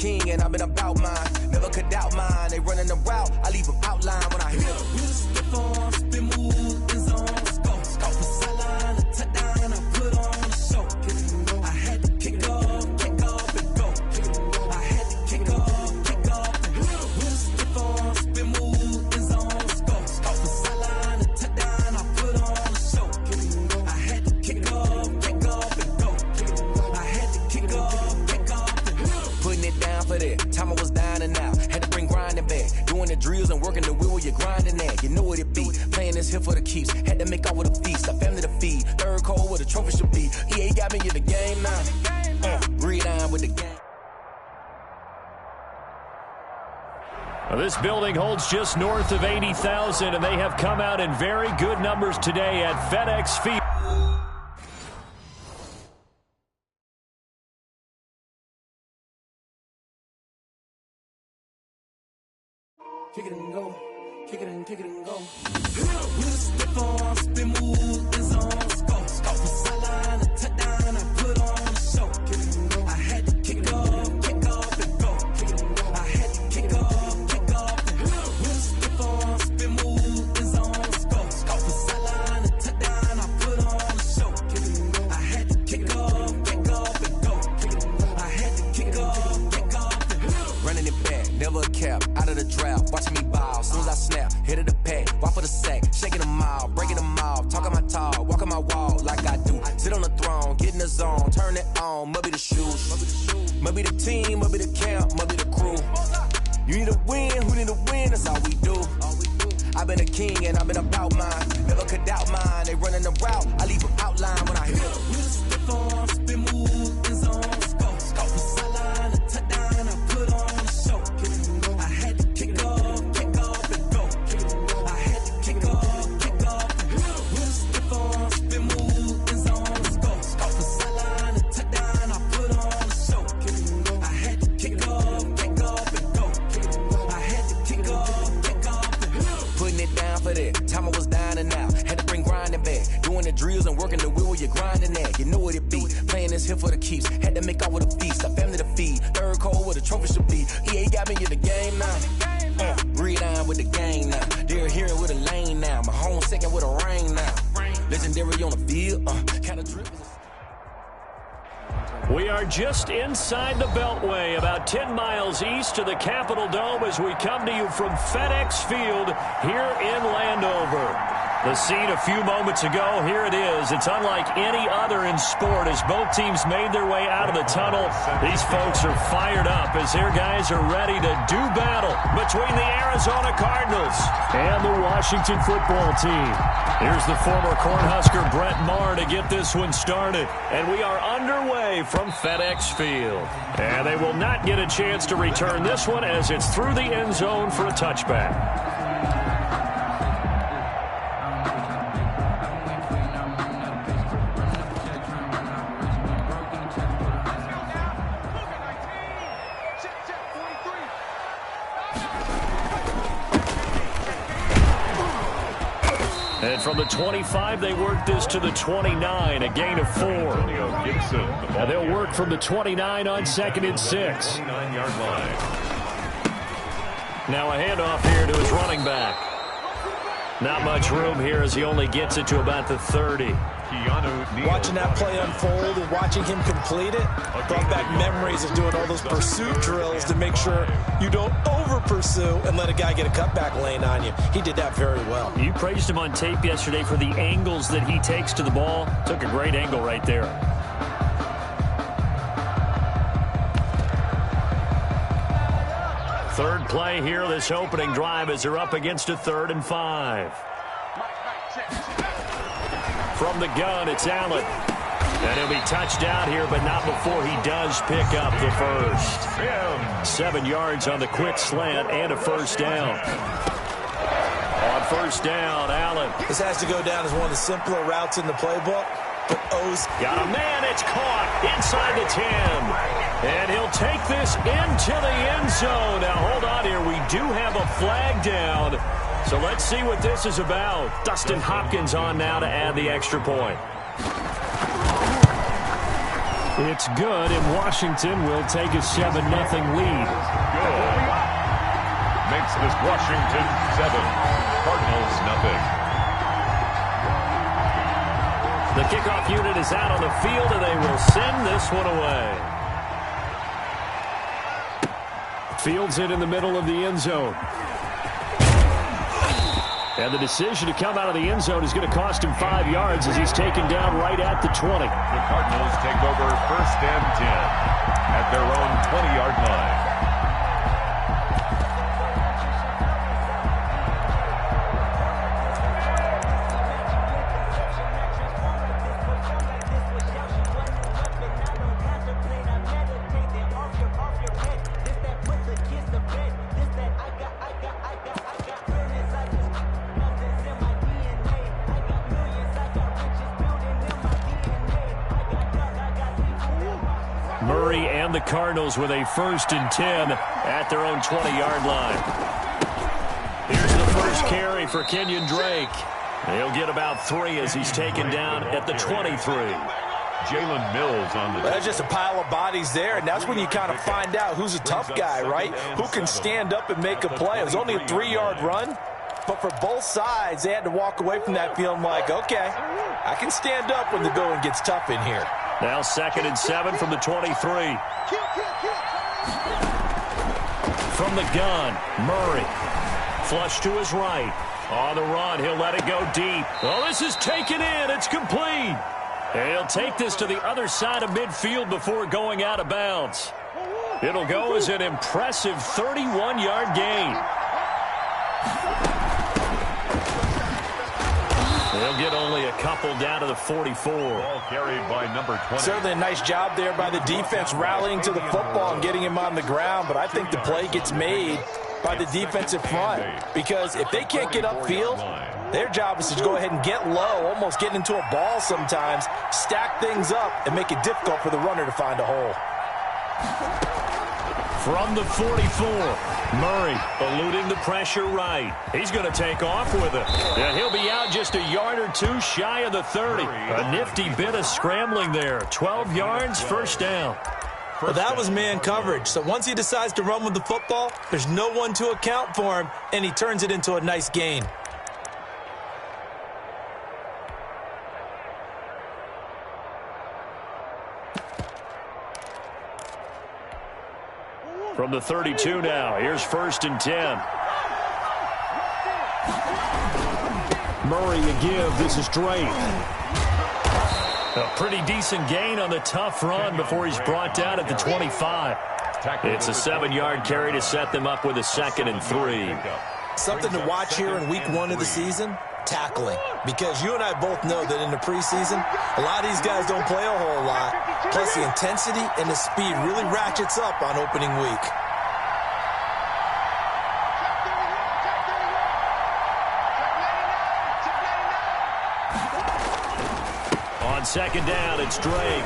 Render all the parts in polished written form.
king and I've been about mine. Never could doubt mine. They running the route, I leave them outline when I hit them. Stiff on, spin move, in zone, scope. Scope for sideline, a touchdown, I put on a show. I had to kick off and go. I had to kick off and go. Stiff on, spin move, in zone, scope. Scope for sideline, a touchdown, I put on a show. I had to kick off and go. I had to kick off and go. Putting it down for that. Time I was down and out. Had to bring grinding back. Doing the drills and working the wheel where you're grinding at. You know what it be. Playing this here for the keeps. Had to make out with a feast. A family to feed. Third cold where the trophy should be. EA got me in the game now. Read on with the game. This building holds just north of 80,000, and they have come out in very good numbers today at FedEx Field. Kick it and go. Kick it and go. With a stiff on, spin move, in zone, scope. Scope for sideline, a touchdown, I put on a show. I had to kick off and go. I had to kick off and go. With a stiff on, spin move, in zone, scope. Scope for sideline, a touchdown, I put on a show. I had to kick off and go. I had to kick off and go. Running it back, never a cap, out of the draft. Watching me ball, soon as I snap, hit of the pack, walk for the sack, shaking them all, breaking them off, talking my talk, walking my wall like I do. Sit on the throne, get in the zone, turn it on, must be the shoes, must be the team, must be the camp, must be the crew. You need a win, who need a win, that's all we do. I've been a king and I've been about mine, never could doubt mine. They running the route, I leave them outline when I hit them. With a stiff on, spin move, in zone, scope. Scope for sideline, a touchdown, I put on a show. I had to kick off and go. I had to kick off and go. With a stiff on, spin move, in zone, scope. Scope for sideline, a touchdown, I put on a show. I had to kick off and go. I had to kick off and go. Putting it down for that. Time I was down and out. Had to bring grinding back. Doing the drills and working the wheel where you're grinding at. You know what it be. Playing this here for the keeps. Had to make out with a feast. A family to feed. Third cold where the trophy should be. EA got me in the game now. Read on with the game now. They're here with a lane now. My home second with a rain now. Legendary on the field. Kind of tripping. We are just inside the Beltway, about 10 miles east of the Capitol Dome as we come to you from FedEx Field here in Landover. The scene a few moments ago, here it is. It's unlike any other in sport as both teams made their way out of the tunnel. These folks are fired up as their guys are ready to do battle between the Arizona Cardinals and the Washington football team. Here's the former Cornhusker Brett Maher to get this one started. And we are underway from FedEx Field. And they will not get a chance to return this one as it's through the end zone for a touchback. And from the 25, they work this to the 29, a gain of 4. And they'll work from the 29 on 2nd and 6. Now a handoff here to his running back. Not much room here as he only gets it to about the 30. Watching that play unfold and watching him complete it brought back memories of doing all those pursuit drills to make sure you don't over-pursue and let a guy get a cutback lane on you. He did that very well. You praised him on tape yesterday for the angles that he takes to the ball. Took a great angle right there. Third play here, this opening drive as they're up against a 3rd and 5. From the gun, it's Allen. And he'll be touched out here, but not before he does pick up the first. 7 yards on the quick slant and a first down. On first down, Allen. This has to go down as one of the simpler routes in the playbook. But O's got a man, it's caught inside the 10. And he'll take this into the end zone. Now, hold on here. We do have a flag down. So let's see what this is about. Dustin Hopkins on now to add the extra point. It's good, and Washington will take a 7-0 lead. Good. Makes this Washington 7, Cardinals 0. The kickoff unit is out on the field, and they will send this one away. Fields it in the middle of the end zone. And the decision to come out of the end zone is going to cost him 5 yards as he's taken down right at the 20. The Cardinals take over 1st and 10 at their own 20-yard line. Murray and the Cardinals with a 1st and 10 at their own 20-yard line. Here's the first carry for Kenyon Drake. He'll get about 3 as he's taken down at the 23. Jalen Mills on the... There's just a pile of bodies there, and that's when you kind of find out who's a tough guy, right? Who can stand up and make a play. It was only a 3-yard run, but for both sides, they had to walk away from that feeling like, okay, I can stand up when the going gets tough in here. Now 2nd and 7 from the 23. From the gun, Murray. Flush to his right. On the run, he'll let it go deep. Oh, this is taken in. It's complete. And he'll take this to the other side of midfield before going out of bounds. It'll go as an impressive 31-yard gain. They'll get only a couple down to the 44. Ball carried by number 20. Certainly a nice job there by the defense rallying to the football and getting him on the ground, but I think the play gets made by the defensive front because if they can't get upfield, their job is to go ahead and get low, almost get into a ball sometimes, stack things up, and make it difficult for the runner to find a hole. From the 44, Murray eluding the pressure right. He's going to take off with it. And he'll be out just a yard or 2 shy of the 30. A nifty bit of scrambling there. 12 yards, 1st down. Well, that was man coverage. So once he decides to run with the football, there's no one to account for him, and he turns it into a nice gain. From the 32 now, here's 1st and 10. Murray a give. This is Drake. A pretty decent gain on the tough run before he's brought down at the 25. It's a 7-yard carry to set them up with a 2nd and 3. Something to watch here in week 1 of the season, tackling. Because you and I both know that in the preseason, a lot of these guys don't play a whole lot. Plus the intensity and the speed really ratchets up on opening week. On 2nd down, it's Drake.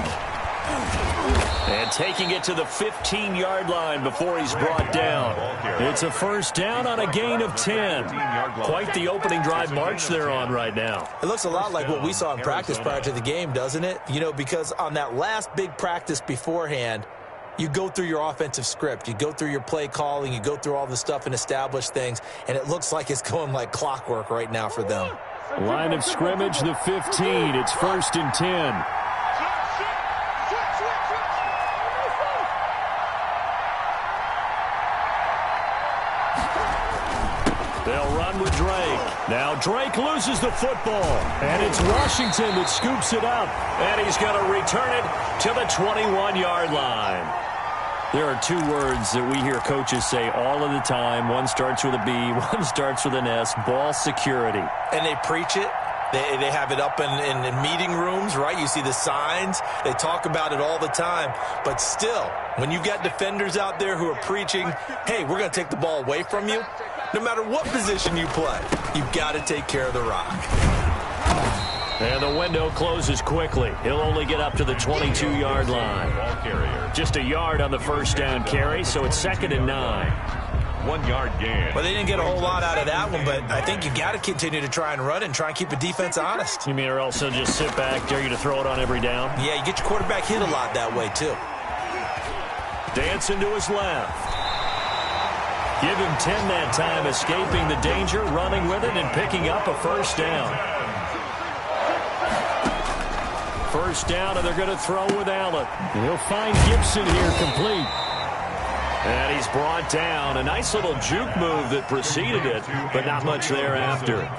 And taking it to the 15-yard line before he's brought down. It's a 1st down on a gain of 10. Quite the opening drive march they're on right now. It looks a lot like what we saw in practice prior to the game, doesn't it? You know, because on that last big practice beforehand, you go through your offensive script. You go through your play calling. You go through all the stuff and establish things. And it looks like it's going like clockwork right now for them. Line of scrimmage, the 15. It's 1st and 10. They'll run with Drake. Now Drake loses the football. And it's Washington that scoops it up. And he's going to return it to the 21-yard line. There are 2 words that we hear coaches say all of the time. One starts with a B, one starts with an S, ball security. And they preach it. They have it up in meeting rooms, right? You see the signs. They talk about it all the time. But still, when you've got defenders out there who are preaching, hey, we're going to take the ball away from you, no matter what position you play, you've got to take care of the rock. And the window closes quickly. He'll only get up to the 22-yard line. Just a yard on the 1st down carry, so it's 2nd and 9. 1-yard gain. Well, they didn't get a whole lot out of that one, but I think you got to continue to try and run and try and keep the defense honest. You mean or also just sit back, dare you to throw it on every down? Yeah, you get your quarterback hit a lot that way, too. Dancing to his left. Give him 10 that time, escaping the danger, running with it, and picking up a first down. First down, and they're going to throw with Allen. He'll find Gibson here complete. And he's brought down. A nice little juke move that preceded it, but not much thereafter.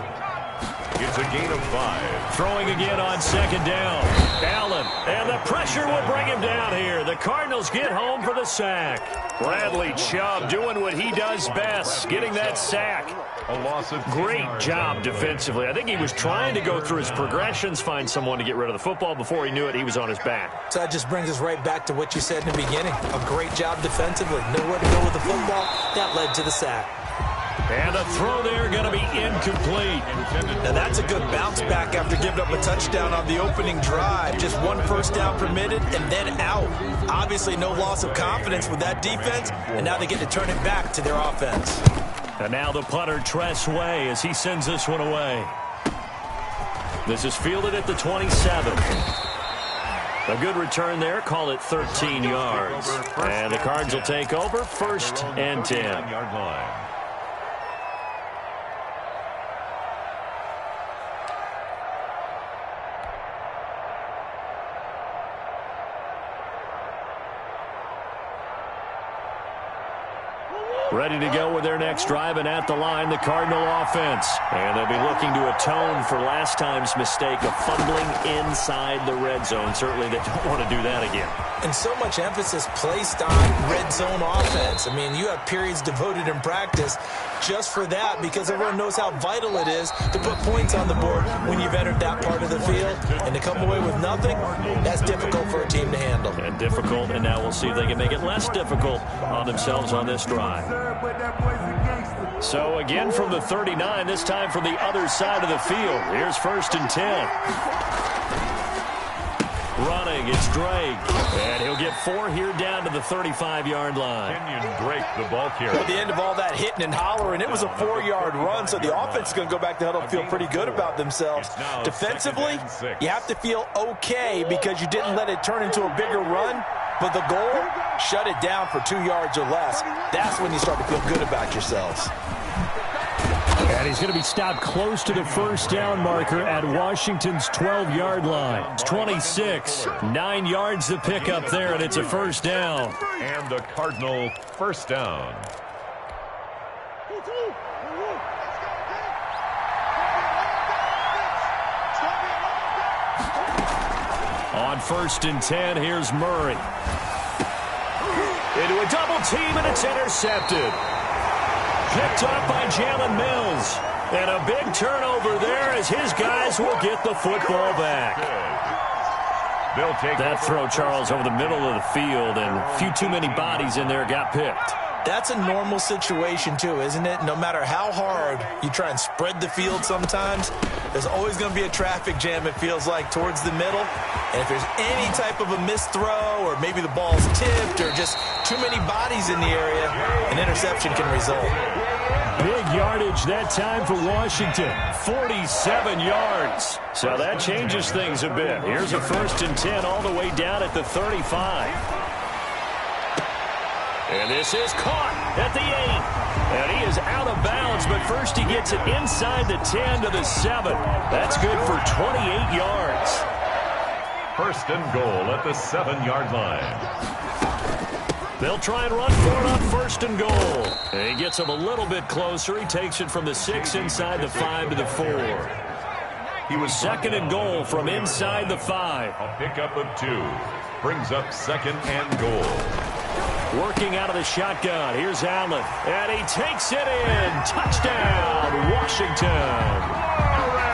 It's a gain of 5. Throwing again on second down. Allen, and the pressure will bring him down here. The Cardinals get home for the sack. Bradley Chubb doing what he does best, getting that sack. A loss of 10 Great yards. job defensively. I think he was trying to go through his progressions, find someone to get rid of the football. Before he knew it, he was on his back. So that just brings us right back to what you said in the beginning. A great job defensively. Nowhere to go with the football. That led to the sack. And the throw there going to be incomplete. Now that's a good bounce back after giving up a touchdown on the opening drive. Just one first down permitted and then out. Obviously no loss of confidence with that defense, and now they get to turn it back to their offense. And now the punter, Tress Way, as he sends this one away. This is fielded at the 27. A good return there. Call it 13 yards. And the Cards will take over 1st and 10. 1-yard line. Ready to go with their next drive, and at the line, the Cardinal offense. And they'll be looking to atone for last time's mistake of fumbling inside the red zone. Certainly they don't want to do that again. And so much emphasis placed on red zone offense. I mean, you have periods devoted in practice just for that because everyone knows how vital it is to put points on the board when you've entered that part of the field. And to come away with nothing, that's difficult for a team to handle. And difficult, and now we'll see if they can make it less difficult on themselves on this drive. So again from the 39, this time from the other side of the field. Here's 1st and 10. Running, it's Drake. And he'll get 4 here down to the 35-yard line. Kenyon Drake, the ball carrier. At the end of all that hitting and hollering, it was a 4-yard run, so the offense is going to go back to huddle and feel pretty good about themselves. Defensively, you have to feel okay because you didn't let it turn into a bigger run, but the goal, shut it down for 2 yards or less. That's when you start to feel good about yourselves. And he's going to be stopped close to the first down marker at Washington's 12-yard line. It's 26. 9 yards to pick up there, and it's a first down. And the Cardinal first down. On 1st and 10, here's Murray. Into a double team, and it's intercepted. Picked up by Jalen Mills. And a big turnover there as his guys will get the football back. They'll take that throw, Charles, over the middle of the field, and a few too many bodies in there got picked. That's a normal situation, too, isn't it? No matter how hard you try and spread the field sometimes, there's always going to be a traffic jam, it feels like, towards the middle. And if there's any type of a missed throw or maybe the ball's tipped or just too many bodies in the area, an interception can result. Big yardage that time for Washington. 47 yards. So that changes things a bit. Here's a 1st and 10 all the way down at the 35. And this is caught at the 8. And he is out of bounds, but first he gets it inside the 10 to the 7. That's good for 28 yards. 1st and goal at the 7-yard line. They'll try and run for it on 1st and goal. And he gets him a little bit closer. He takes it from the 6 inside the 5 to the 4. He was 2nd and goal from inside the 5. A pickup of 2. Brings up 2nd and goal. Working out of the shotgun. Here's Allen. And he takes it in. Touchdown, Washington.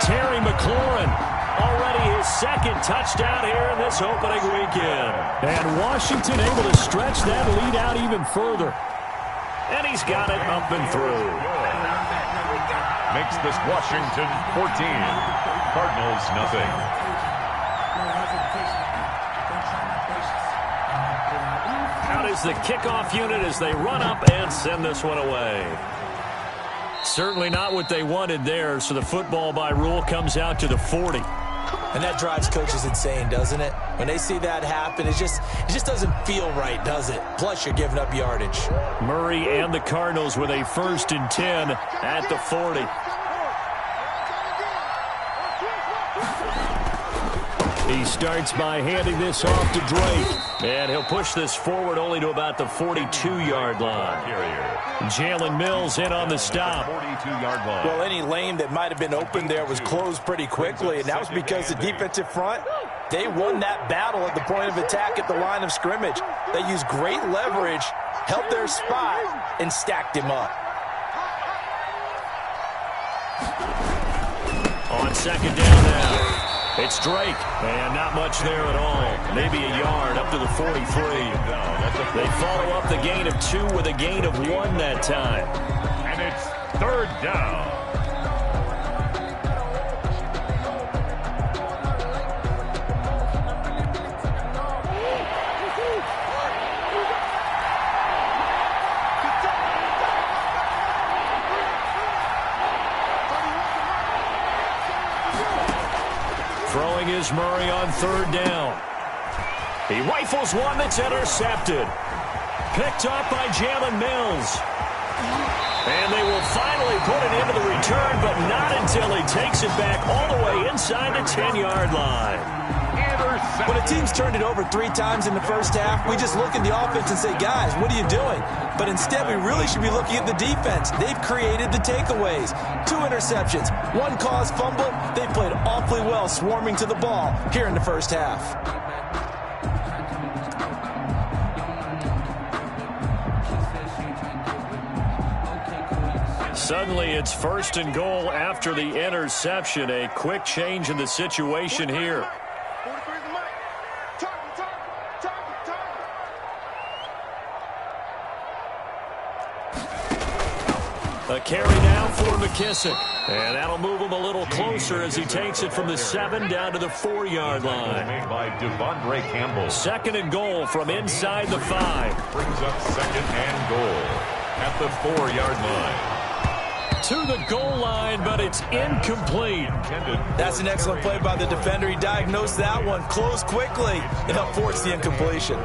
Terry McLaurin. Already his 2nd touchdown here in this opening weekend. And Washington able to stretch that lead out even further. And he's got it up and through. Makes this Washington 14. Cardinals nothing. Out is is the kickoff unit as they run up and send this one away. Certainly not what they wanted there, so the football by rule comes out to the 40. And that drives coaches insane, doesn't it? When they see that happen, it just doesn't feel right, does it? Plus, you're giving up yardage. Murray and the Cardinals with a 1st and 10 at the 40. He starts by handing this off to Drake. And he'll push this forward only to about the 42-yard line. Jalen Mills in on the stop. 42-yard line. Well, any lane that might have been open there was closed pretty quickly, and that was because the defensive front, they won that battle at the point of attack at the line of scrimmage. They used great leverage, held their spot, and stacked him up. On 2nd down now. It's Drake, and not much there at all. Maybe a yard up to the 43. They follow up the gain of 2 with a gain of 1 that time. And it's 3rd down. Throwing is Murray on 3rd down. He rifles one that's intercepted. Picked off by Jalen Mills. And they will finally put it into the return, but not until he takes it back all the way inside the 10-yard line. When a team's turned it over 3 times in the first half, we just look at the offense and say, guys, what are you doing? But instead, we really should be looking at the defense. They've created the takeaways. 2 interceptions, 1 caused fumble. They played awfully well swarming to the ball here in the first half. Suddenly, it's 1st and goal after the interception. A quick change in the situation here. A carry now for McKissick. And that'll move him a little closer as he takes it from the 7 down to the 4-yard line. Made by Devondre Campbell. 2nd and goal from inside the 5. Brings up 2nd and goal at the 4-yard line. To the goal line, but it's incomplete. That's an excellent play by the defender. He diagnosed that one, closed quickly, and helped force the incompletion.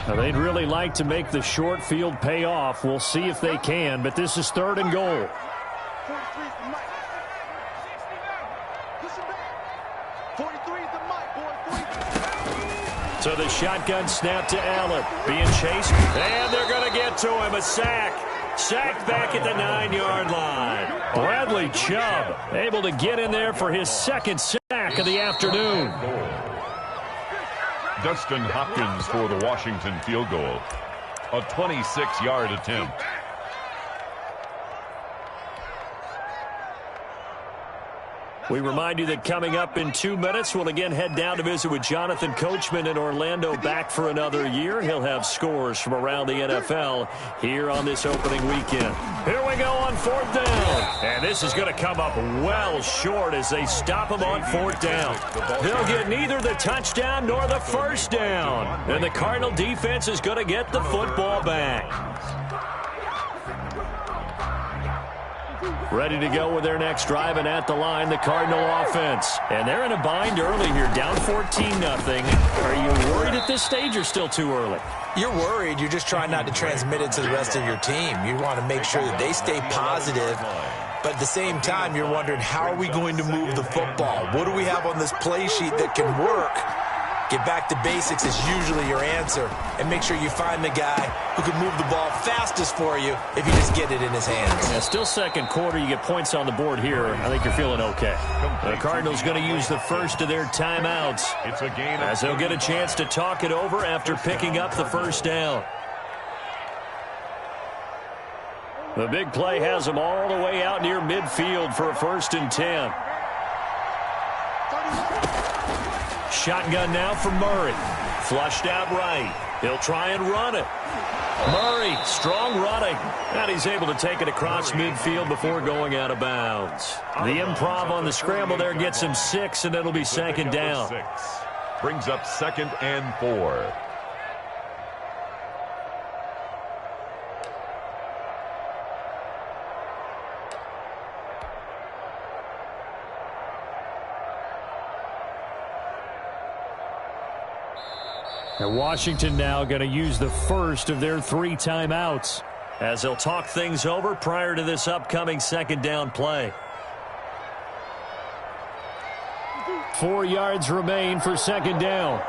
Now, they'd really like to make the short field pay off. We'll see if they can, but this is 3rd and goal. So the shotgun snap to Allen. Being chased, and they're going to get to him. A sack. Sacked back at the 9-yard line. Bradley Chubb able to get in there for his 2nd sack of the afternoon. Dustin Hopkins for the Washington field goal. A 26-yard attempt. We remind you that coming up in 2 minutes, we'll again head down to visit with Jonathan Coachman in Orlando, back for another year. He'll have scores from around the NFL here on this opening weekend. Here we go on 4th down. And this is going to come up well short as they stop him on 4th down. They'll get neither the touchdown nor the 1st down. And the Cardinal defense is going to get the football back. Ready to go with their next drive, and at the line, the Cardinal offense. And they're in a bind early here, down 14-0. Are you worried at this stage or still too early? You're worried. You're just trying not to transmit it to the rest of your team. You want to make sure that they stay positive. But at the same time, you're wondering, how are we going to move the football? What do we have on this play sheet that can work? Get back to basics is usually your answer. And make sure you find the guy who can move the ball fastest for you if you just get it in his hands. Yeah, still 2nd quarter. You get points on the board here. I think you're feeling okay. The Cardinals going to use the first of their timeouts as they'll get a chance to talk it over after picking up the 1st down. The big play has them all the way out near midfield for a 1st and 10. Shotgun now for Murray. Flushed out right. He'll try and run it. Murray, strong running. And he's able to take it across midfield before going out of bounds. The improv on the scramble there gets him 6, and it'll be second down. 6. Brings up 2nd and 4. And Washington now going to use the first of their 3 timeouts as they'll talk things over prior to this upcoming second down play. 4 yards remain for second down.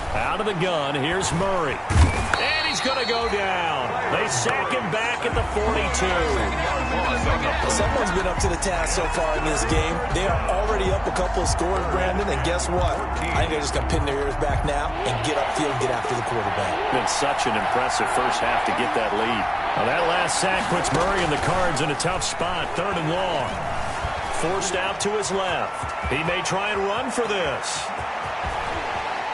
Out of the gun, here's Murray. And he's going to go down. They sack him back at the 42. Someone's been up to the task so far in this game. They are already up a couple of scores, Brandon, and guess what? I think they're just going to pin their ears back now and get upfield and get after the quarterback. Been such an impressive first half to get that lead. Well, that last sack puts Murray and the Cards in a tough spot, 3rd and long. Forced out to his left. He may try and run for this.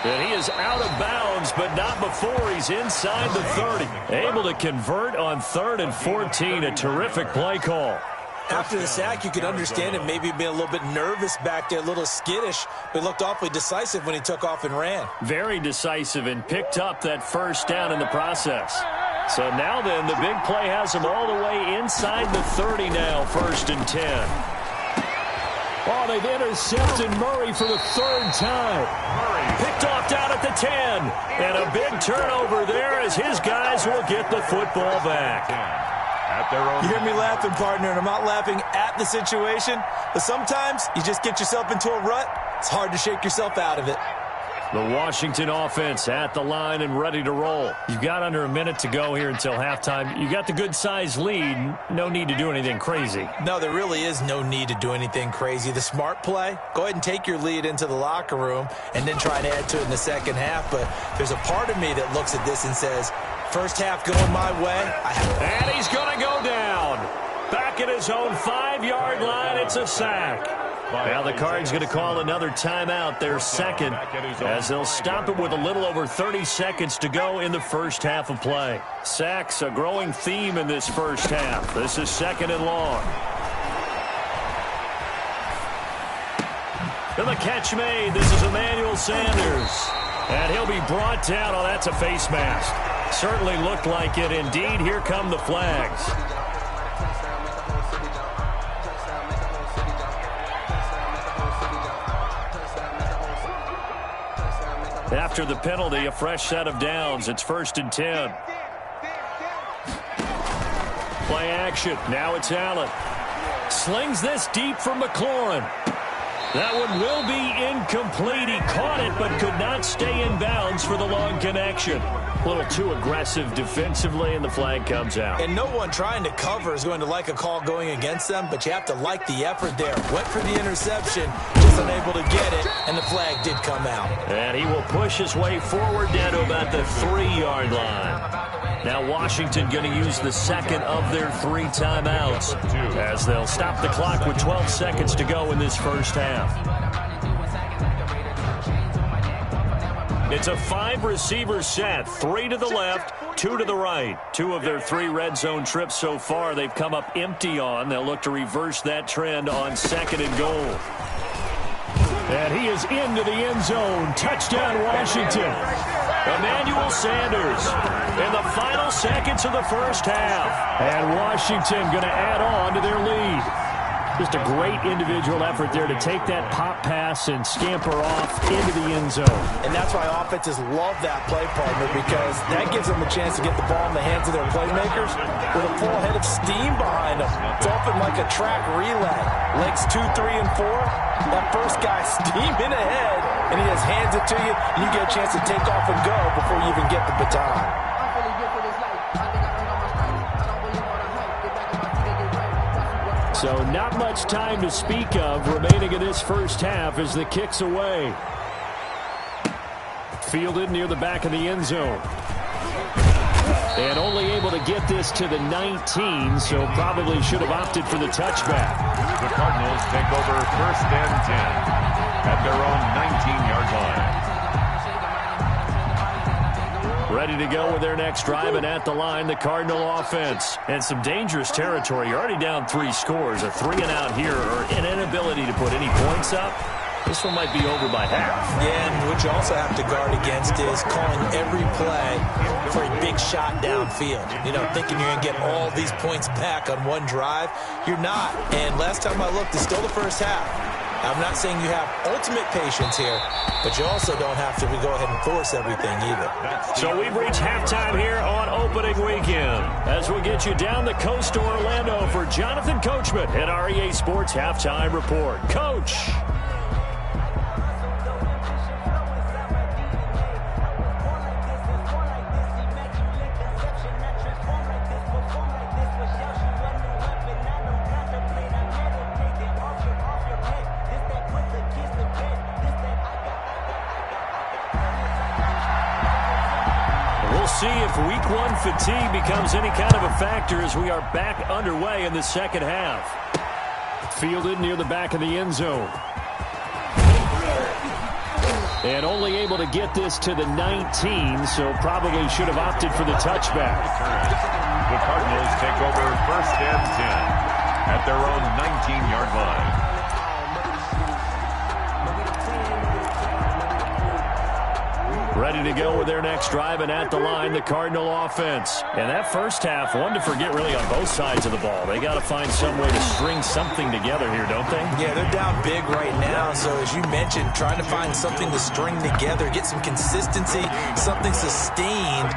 And he is out of bounds, but not before he's inside the 30. Able to convert on 3rd and 14. A terrific play call. After the sack, you could understand him maybe being a little bit nervous back there, a little skittish, but he looked awfully decisive when he took off and ran. Very decisive and picked up that first down in the process. So now then, the big play has him all the way inside the 30 now, 1st and 10. Oh, they've intercepted Murray for the 3rd time. Picked off down at the 10. And a big turnover there as his guys will get the football back. At their own. You hear me laughing, partner, and I'm not laughing at the situation, but sometimes you just get yourself into a rut. It's hard to shake yourself out of it. The Washington offense at the line and ready to roll. You've got under a minute to go here until halftime. You got the good-sized lead. No need to do anything crazy. No, there really is no need to do anything crazy. The smart play, go ahead and take your lead into the locker room and then try and add to it in the second half. But there's a part of me that looks at this and says, first half going my way. And he's going to go down. Back at his own 5-yard line, it's a sack. Now the Cards going to call another timeout, their second, as they'll stop it with a little over 30 seconds to go in the first half of play. Sacks, a growing theme in this first half. This is 2nd and long. And the catch made. This is Emmanuel Sanders. And he'll be brought down. Oh, that's a face mask. Certainly looked like it. Indeed, here come the flags. After the penalty, a fresh set of downs. It's 1st and 10. Play action. Now it's Allen. Slings this deep from McLaurin. That one will be incomplete. He caught it but could not stay in bounds for the long connection. A little too aggressive defensively, and the flag comes out. And no one trying to cover is going to like a call going against them, but you have to like the effort there. Went for the interception, just unable to get it, and the flag did come out. And he will push his way forward down to about the 3-yard line. Now Washington going to use the second of their 3 timeouts as they'll stop the clock with 12 seconds to go in this first half. It's a 5-receiver set, 3 to the left, 2 to the right. 2 of their 3 red zone trips so far they've come up empty on. They'll look to reverse that trend on 2nd and goal. And he is into the end zone. Touchdown, Washington. Emmanuel Sanders in the final seconds of the first half. And Washington going to add on to their lead. Just a great individual effort there to take that pop pass and scamper off into the end zone. And that's why offenses love that play, partner, because that gives them a chance to get the ball in the hands of their playmakers with a full head of steam behind them. It's often like a track relay. Legs 2, 3, and 4. That first guy steaming ahead, and he just hands it to you, and you get a chance to take off and go before you even get the baton. So not much time to speak of remaining in this first half as the kick's away. Fielded near the back of the end zone. And only able to get this to the 19, so probably should have opted for the touchback. The Cardinals take over 1st and 10 at their own 19-yard line. Ready to go with their next drive, and at the line, the Cardinal offense. And some dangerous territory. You're already down 3 scores. A 3-and-out here, or an inability to put any points up. This one might be over by half. Yeah, and what you also have to guard against is calling every play for a big shot downfield. You know, thinking you're going to get all these points back on one drive. You're not. And last time I looked, it's still the first half. I'm not saying you have ultimate patience here, but you also don't have to go ahead and force everything either. So we've reached halftime here on opening weekend. As we get you down the coast to Orlando for Jonathan Coachman at REA Sports Halftime Report. Coach. See if week 1 fatigue becomes any kind of a factor as we are back underway in the second half. Fielded near the back of the end zone. And only able to get this to the 19, so probably should have opted for the touchback. The Cardinals take over 1st and 10 at their own 19-yard line. Ready to go with their next drive, and at the line, the Cardinal offense. And that first half, one to forget really on both sides of the ball. They got to find some way to string something together here, don't they? Yeah, they're down big right now. So as you mentioned, trying to find something to string together, get some consistency, something sustained,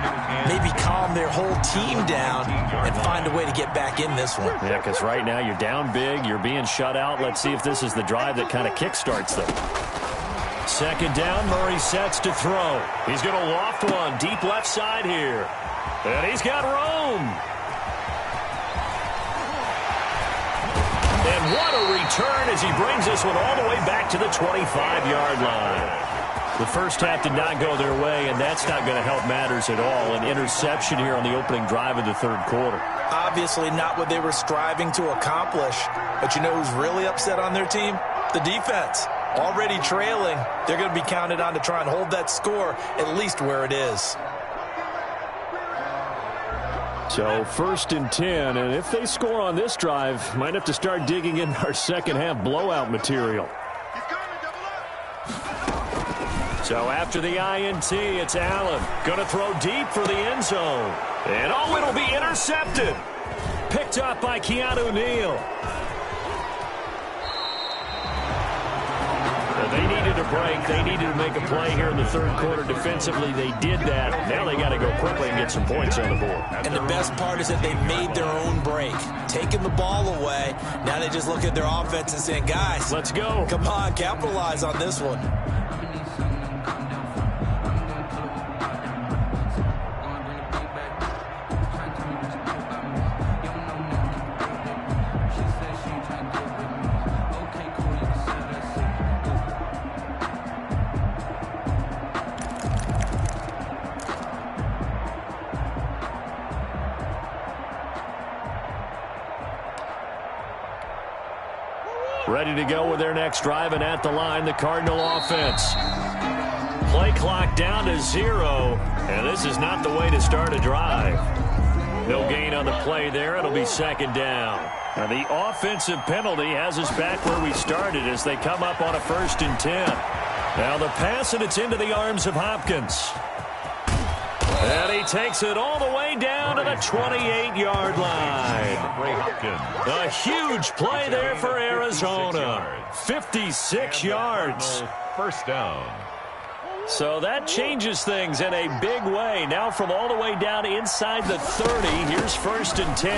maybe calm their whole team down and find a way to get back in this one. Yeah, because right now you're down big, you're being shut out. Let's see if this is the drive that kind of kickstarts them. Second down, Murray sets to throw. He's going to loft one deep left side here. And he's got room. And what a return as he brings this one all the way back to the 25-yard line. The first half did not go their way, and that's not going to help matters at all. An interception here on the opening drive of the third quarter. Obviously not what they were striving to accomplish. But you know who's really upset on their team? The defense. Already trailing, they're going to be counted on to try and hold that score at least where it is. So 1st and 10, and if they score on this drive, might have to start digging in our second half blowout material. So after the INT, it's Allen. Going to throw deep for the end zone. And oh, it'll be intercepted. Picked up by Keanu Neal. They needed a break. They needed to make a play here in the third quarter defensively. They did that. Now they got to go quickly and get some points on the board. And the best part is that they made their own break. Taking the ball away. Now they just look at their offense and saying, guys, let's go. Come on, capitalize on this one. Ready to go with their next drive, and at the line, the Cardinal offense. Play clock down to 0, and this is not the way to start a drive. They'll gain on the play there. It'll be second down. Now the offensive penalty has us back where we started as they come up on a 1st and 10. Now the pass, and it's into the arms of Hopkins. And he takes it all the way down to the 28-yard line. A huge play there for Arizona. 56 yards. First down. So that changes things in a big way. Now from all the way down inside the 30, here's 1st and 10.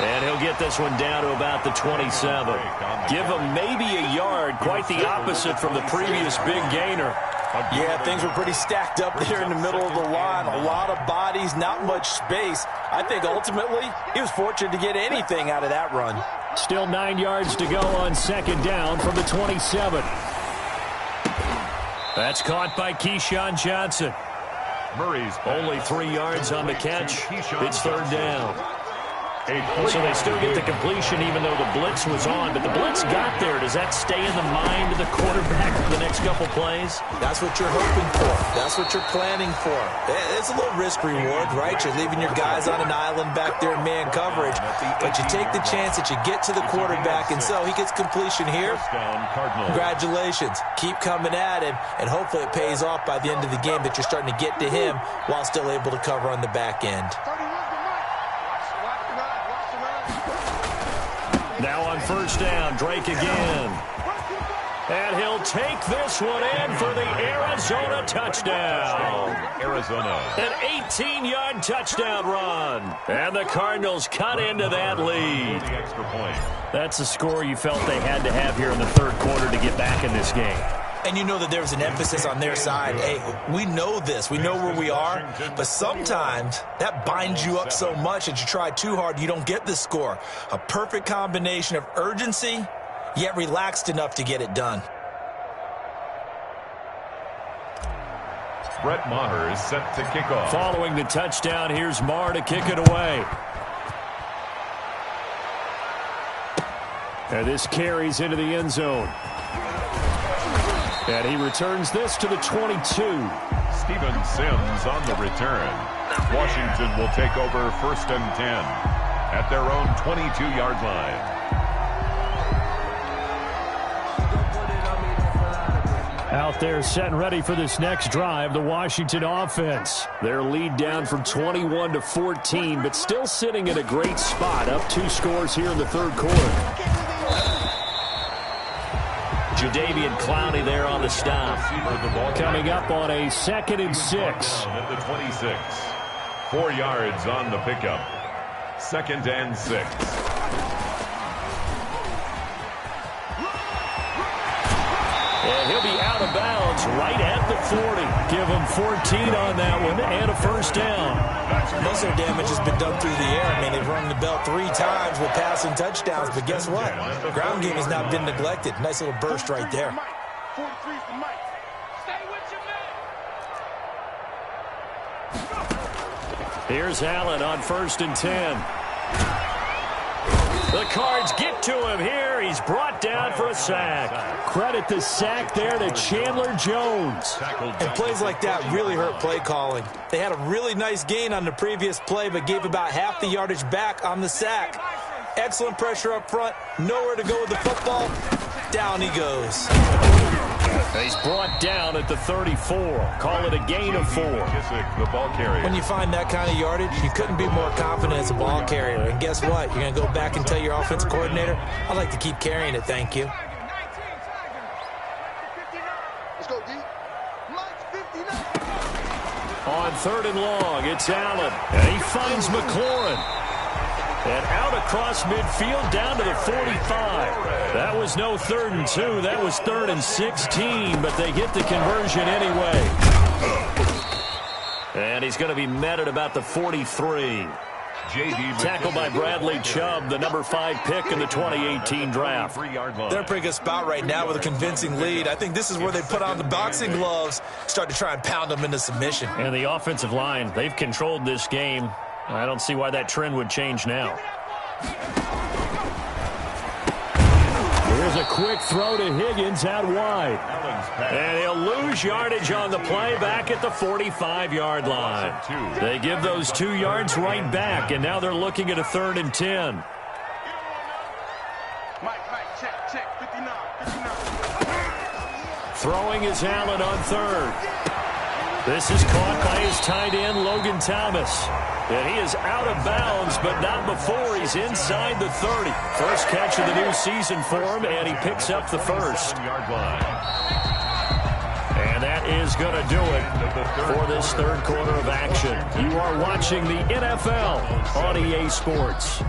And he'll get this one down to about the 27. Give him maybe a yard, quite the opposite from the previous big gainer. Yeah, things were pretty stacked up there in the middle of the line. A lot of bodies, not much space. I think ultimately he was fortunate to get anything out of that run. Still 9 yards to go on second down from the 27. That's caught by Keyshawn Johnson. Murray's Only 3 yards on the catch. It's third down. So they still get the completion even though the blitz was on. But the blitz got there. Does that stay in the mind of the quarterback for the next couple plays? That's what you're hoping for. That's what you're planning for. It's a little risk-reward, right? You're leaving your guys on an island back there in man coverage. But you take the chance that you get to the quarterback, and so he gets completion here. Congratulations. Keep coming at him, and hopefully it pays off by the end of the game that you're starting to get to him while still able to cover on the back end. Now on first down, Drake again. And he'll take this one in for the Arizona touchdown. Arizona. An 18-yard touchdown run. And the Cardinals cut into that lead. The extra point. That's the score you felt they had to have here in the third quarter to get back in this game. And you know that there's an emphasis on their side. Hey, we know this. We know where we are. But sometimes that binds you up so much that you try too hard, you don't get the score. A perfect combination of urgency, yet relaxed enough to get it done. Brett Maher is set to kick off. Following the touchdown, here's Maher to kick it away. And this carries into the end zone. And he returns this to the 22. Steven Sims on the return. Washington will take over first and 10 at their own 22-yard line. Out there set and ready for this next drive, the Washington offense. Their lead down from 21 to 14, but still sitting in a great spot. Up 2 scores here in the third quarter. Jadeveon Clowney there on the stop. Coming up on a 2nd and 6. At the 26. 4 yards on the pickup. 2nd and 6. And he'll be out of bounds right at the 40. Give him 14 on that one and a first down. Most of their damage has been done through the air. I mean, they've rung the bell 3 times with passing touchdowns, but guess what? The ground game has not been neglected. Nice little burst right there. Here's Allen on 1st and 10. The Cards get to him here. He's brought down for a sack. Credit the sack there to Chandler Jones. And plays like that really hurt play calling. They had a really nice gain on the previous play, but gave about half the yardage back on the sack. Excellent pressure up front. Nowhere to go with the football. Down he goes. He's brought down at the 34. Call it a gain of 4. Kissick, the ball carrier. When you find that kind of yardage, you couldn't be more confident as a ball carrier. And guess what? You're going to go back and tell your offensive coordinator, I'd like to keep carrying it, thank you. Let's go, D. On 3rd and long, it's Allen. And he finds McLaurin. And out across midfield down to the 45. That was no 3rd and 2. That was 3rd and 16, but they get the conversion anyway. And he's going to be met at about the 43. Tackled by Bradley Chubb, the number 5 pick in the 2018 draft. They're a pretty good spot right now with a convincing lead. I think this is where they put on the boxing gloves, start to try and pound them into submission. And the offensive line, they've controlled this game. I don't see why that trend would change now. Here's a quick throw to Higgins out wide. And he'll lose yardage on the play back at the 45-yard line. They give those 2 yards right back, and now they're looking at a 3rd and 10. Throwing is Allen on 3rd. This is caught by his tight end, Logan Thomas. And he is out of bounds, but not before he's inside the 30. First catch of the new season for him, and he picks up the first. And that is going to do it for this third quarter of action. You are watching the NFL on EA Sports.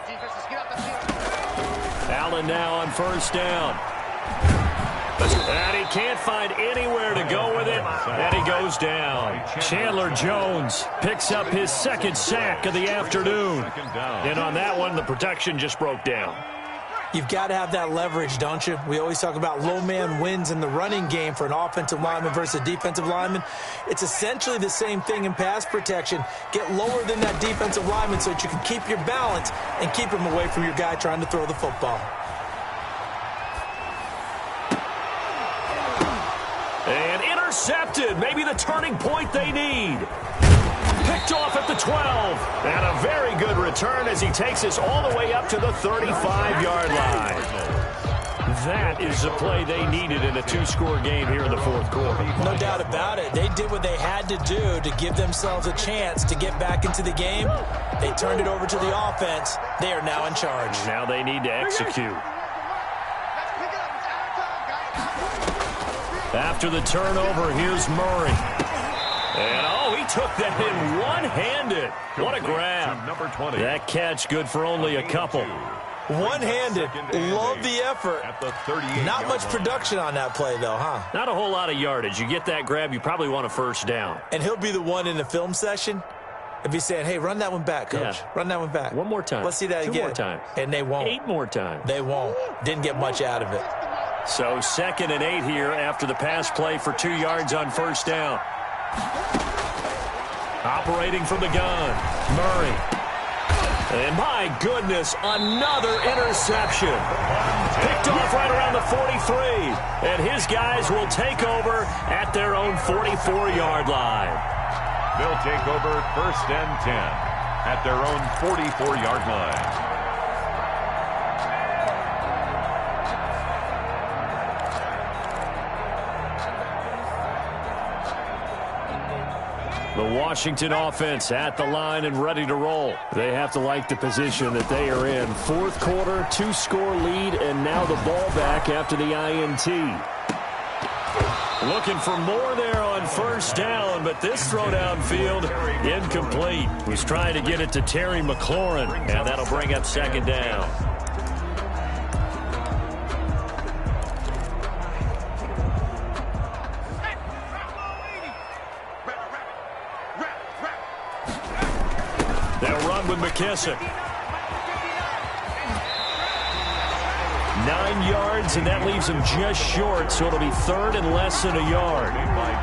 Defense is first down. And he can't find anywhere to go with it, and he goes down. Chandler Jones picks up his second sack of the afternoon. And on that one, the protection just broke down. You've got to have that leverage, don't you? We always talk about low man wins in the running game for an offensive lineman versus a defensive lineman. It's essentially the same thing in pass protection. Get lower than that defensive lineman so that you can keep your balance and keep him away from your guy trying to throw the football. And intercepted, maybe the turning point they need. Picked off at the 12. And a very good return as he takes us all the way up to the 35-yard line. That is the play they needed in a two-score game here in the fourth quarter. No doubt about it. They did what they had to do to give themselves a chance to get back into the game. They turned it over to the offense. They are now in charge. Now they need to execute. After the turnover, here's Murray. And, he took that in one-handed. What a grab. Number 20. That catch good for only a couple. One-handed. Love the effort. Not much production on that play, though, huh? Not a whole lot of yardage. You get that grab, you probably want a first down. And he'll be the one in the film session if he's saying, hey, run that one back, Coach. Yeah. Run that one back. One more time. Let's see that again. 2 more times. And they won't. 8 more times. They won't. Didn't get much out of it. So 2nd and 8 here after the pass play for 2 yards on first down. Operating from the gun, Murray. And my goodness, another interception. Picked off right around the 43. And his guys will take over at their own 44-yard line. They'll take over 1st and 10 at their own 44-yard line. The Washington offense at the line and ready to roll. They have to like the position that they are in. Fourth quarter, 2-score lead, and now the ball back after the INT. Looking for more there on first down, but this throw downfield, incomplete. Was trying to get it to Terry McLaurin, and that'll bring up 2nd down. With McKissick. 9 yards, and that leaves him just short, so it'll be 3rd and less than a yard.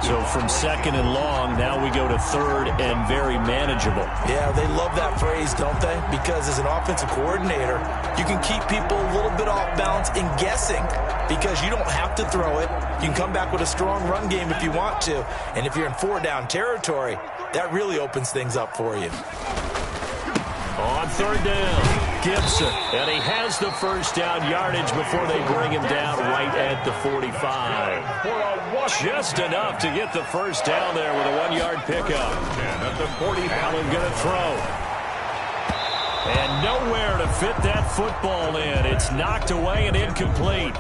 So from 2nd and long, now we go to 3rd and very manageable. Yeah, they love that phrase, don't they? Because as an offensive coordinator, you can keep people a little bit off balance and guessing because you don't have to throw it. You can come back with a strong run game if you want to. And if you're in 4-down territory, that really opens things up for you. On 3rd down, Gibson. And he has the first down yardage before they bring him down right at the 45. Just enough to get the first down there with a 1-yard pickup. And at the 45. Allen going to throw. And nowhere to fit that football in. It's knocked away and incomplete.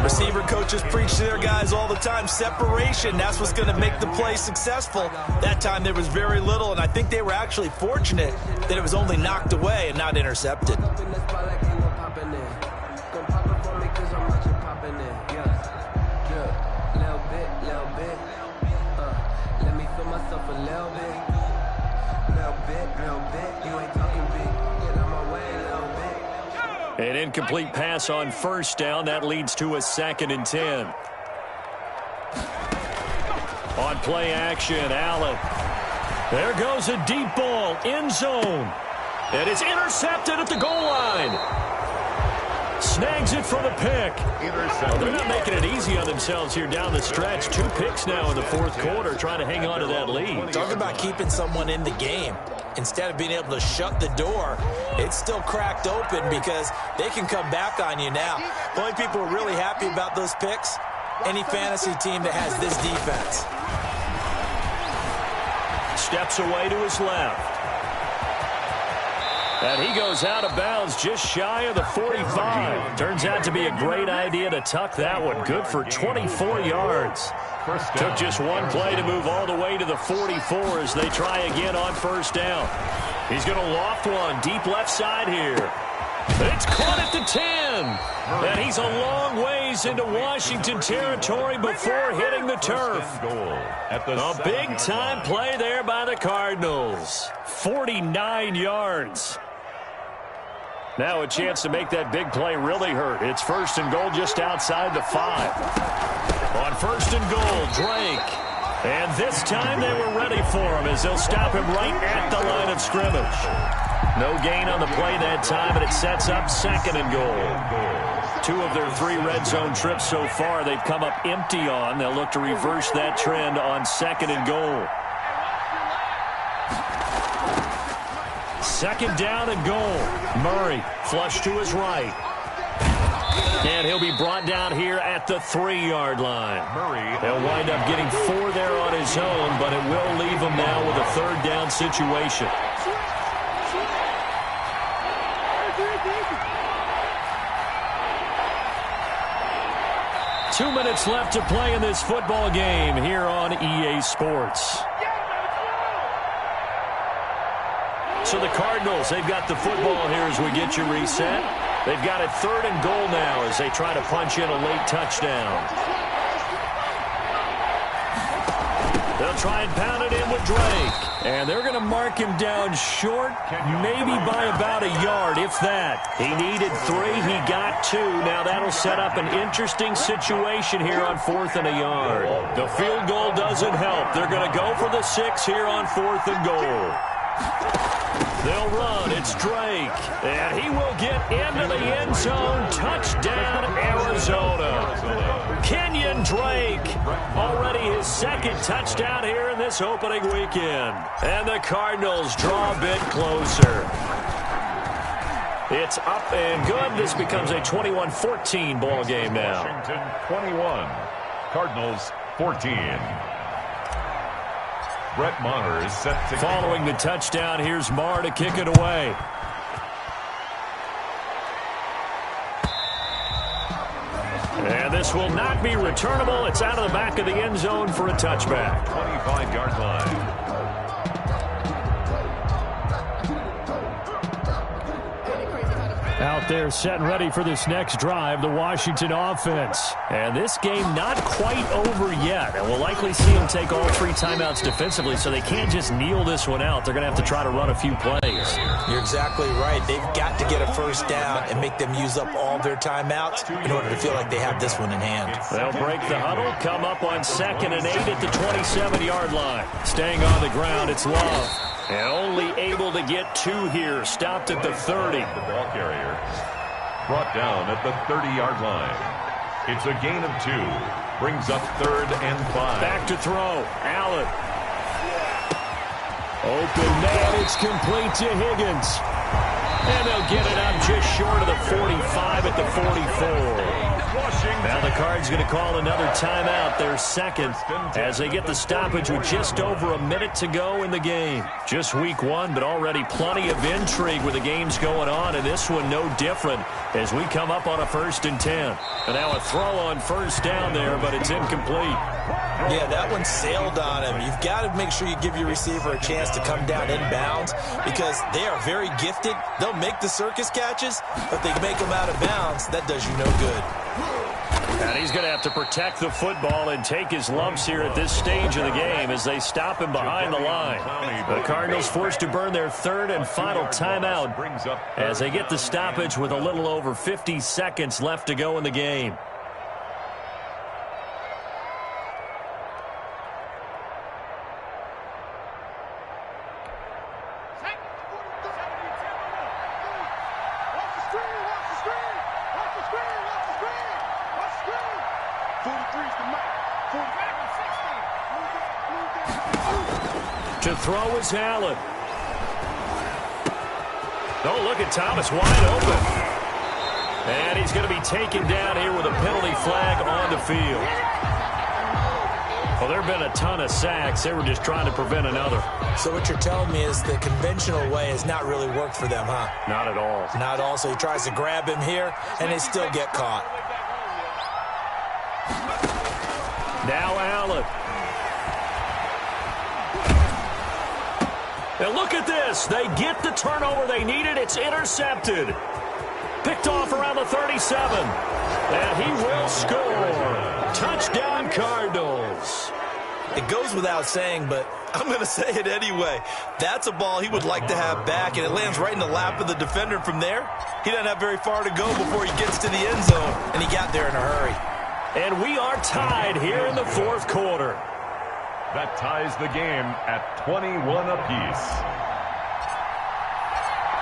Receiver coaches preach to their guys all the time. Separation, that's what's going to make the play successful. That time there was very little, and I think they were actually fortunate that it was only knocked away and not intercepted. An incomplete pass on first down. That leads to a 2nd and 10. On play action, Allen. There goes a deep ball, end zone. And it's intercepted at the goal line. Snags it for the pick. They're not making it easy on themselves here down the stretch. 2 picks now in the fourth quarter, trying to hang on to that lead. Talk about keeping someone in the game. Instead of being able to shut the door, it's still cracked open because they can come back on you now. The only people who are really happy about those picks, any fantasy team that has this defense. Steps away to his left. And he goes out of bounds just shy of the 45. Turns out to be a great idea to tuck that one. Good for 24 yards. Took just one play to move all the way to the 44 as they try again on first down. He's going to loft one deep left side here. It's caught at the 10. And he's a long ways into Washington territory before hitting the turf. A big-time play there by the Cardinals. 49 yards. Now a chance to make that big play really hurt. It's 1st and goal just outside the 5. On 1st and goal, Drake. And this time they were ready for him as they'll stop him right at the line of scrimmage. No gain on the play that time, and it sets up 2nd and goal. 2 of their 3 red zone trips so far they've come up empty on. They'll look to reverse that trend on 2nd and goal. 2nd down and goal. Murray flush to his right. And he'll be brought down here at the 3-yard line. He'll wind up getting 4 there on his own, but it will leave him now with a 3rd down situation. 2 minutes left to play in this football game here on EA Sports. So the Cardinals, they've got the football here as we get you reset. They've got it 3rd and goal now as they try to punch in a late touchdown. They'll try and pound it in with Drake. And they're going to mark him down short, maybe by about a yard, if that. He needed 3. He got 2. Now that'll set up an interesting situation here on 4th and a yard. The field goal doesn't help. They're going to go for the 6 here on 4th and goal. They'll run. It's Drake. And he will get into the end zone. Touchdown, Arizona. Kenyon Drake. Already his 2nd touchdown here in this opening weekend. And the Cardinals draw a bit closer. It's up and good. This becomes a 21-14 ball game now. Washington 21. Cardinals 14. Brett Maher is set to following the touchdown. Here's Maher to kick it away. And this will not be returnable. It's out of the back of the end zone for a touchback. 25-yard line. Out there set and ready for this next drive, the Washington offense. And this game not quite over yet. And we'll likely see them take all 3 timeouts defensively, so they can't just kneel this one out. They're going to have to try to run a few plays. You're exactly right. They've got to get a 1st down and make them use up all their timeouts in order to feel like they have this one in hand. They'll break the huddle, come up on 2nd and 8 at the 27-yard line. Staying on the ground, it's Love. And only able to get 2 here. Stopped at the 30. The ball carrier brought down at the 30-yard line. It's a gain of 2. Brings up 3rd and 5. Back to throw. Allen. Open man. It's complete to Higgins. And they'll get it up just short of the 45 at the 44. Now the Cards going to call another timeout, their 2nd, as they get the stoppage with just over a minute to go in the game. Just week 1, but already plenty of intrigue with the games going on, and this one no different as we come up on a 1st and 10. And now a throw on 1st down there, but it's incomplete. Yeah, that one sailed on him. You've got to make sure you give your receiver a chance to come down inbounds because they are very gifted. They'll make the circus catches, but they make them out of bounds. That does you no good. And he's going to have to protect the football and take his lumps here at this stage of the game as they stop him behind the line. The Cardinals forced to burn their 3rd and final timeout as they get the stoppage with a little over 50 seconds left to go in the game. To throw is Allen. Oh, look at Thomas wide open. And he's going to be taken down here with a penalty flag on the field. Well, there have been a ton of sacks. They were just trying to prevent another. So what you're telling me is the conventional way has not really worked for them, huh? Not at all. Not at all. So he tries to grab him here, and they still get caught. Now Allen. And look at this. They get the turnover they needed. It's intercepted. Picked off around the 37. And he will score. Touchdown, Cardinals. It goes without saying, but I'm going to say it anyway. That's a ball he would like to have back, and it lands right in the lap of the defender. From there, he doesn't have very far to go before he gets to the end zone, and he got there in a hurry. And we are tied here in the fourth quarter. That ties the game at 21 apiece.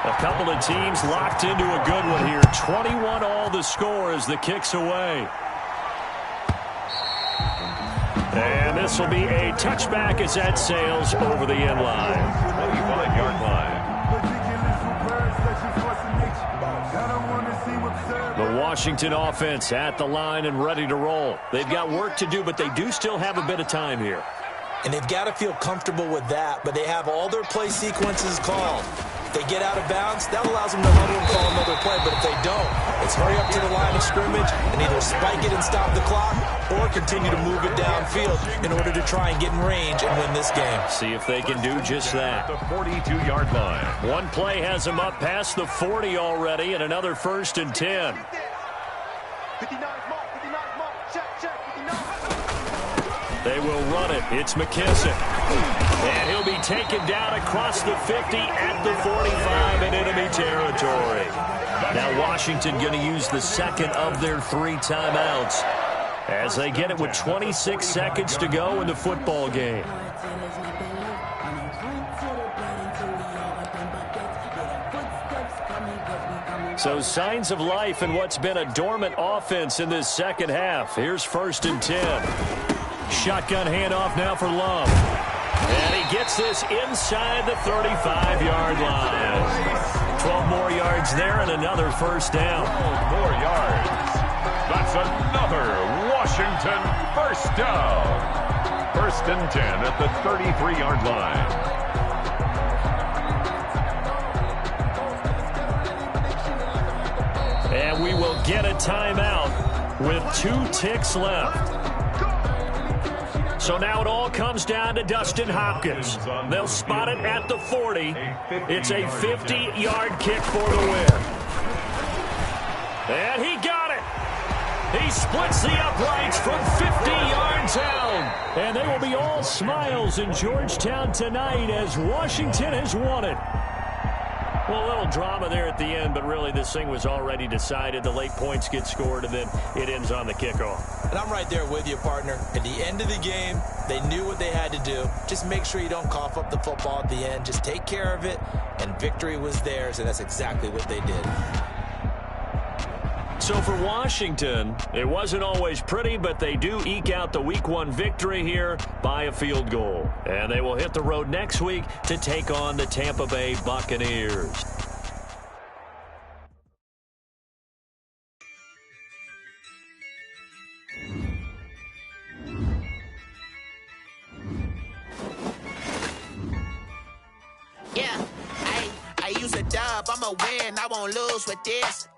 A couple of teams locked into a good one here. 21 all the score as the kick's away. And this will be a touchback as that sails over the end line. 25-yard line. The Washington offense at the line and ready to roll. They've got work to do, but they do still have a bit of time here. And they've got to feel comfortable with that, but they have all their play sequences called. If they get out of bounds, that allows them to huddle and call another play. But if they don't, it's hurry up to the line of scrimmage and either spike it and stop the clock or continue to move it downfield in order to try and get in range and win this game. See if they can do just that. The 42-yard line. One play has them up past the 40 already, and another 1st and 10. They will run it. It's McKissick. And he'll be taken down across the 50 at the 45 in enemy territory. Now Washington going to use the second of their 3 timeouts as they get it with 26 seconds to go in the football game. So signs of life in what's been a dormant offense in this second half. Here's 1st and 10. Shotgun handoff now for Love. And he gets this inside the 35-yard line. 12 more yards there and another 1st down. 12 more yards. That's another Washington 1st down. 1st and 10 at the 33-yard line. And we will get a timeout with 2 ticks left. So now it all comes down to Dustin Hopkins. They'll spot it at the 40. It's a 50-yard kick for the win. And he got it. He splits the uprights from 50 yards out. And they will be all smiles in Georgetown tonight as Washington has won it. Well, a little drama there at the end, but really this thing was already decided. The late points get scored, and then it ends on the kickoff. And I'm right there with you, partner. At the end of the game, they knew what they had to do. Just make sure you don't cough up the football at the end. Just take care of it, and victory was theirs, and that's exactly what they did. So for Washington, it wasn't always pretty, but they do eke out the Week 1 victory here by a field goal. And they will hit the road next week to take on the Tampa Bay Buccaneers. Yeah, I use a dub, I'ma win, I won't lose with this.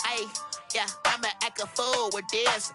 Yeah, I'ma act a fool with this.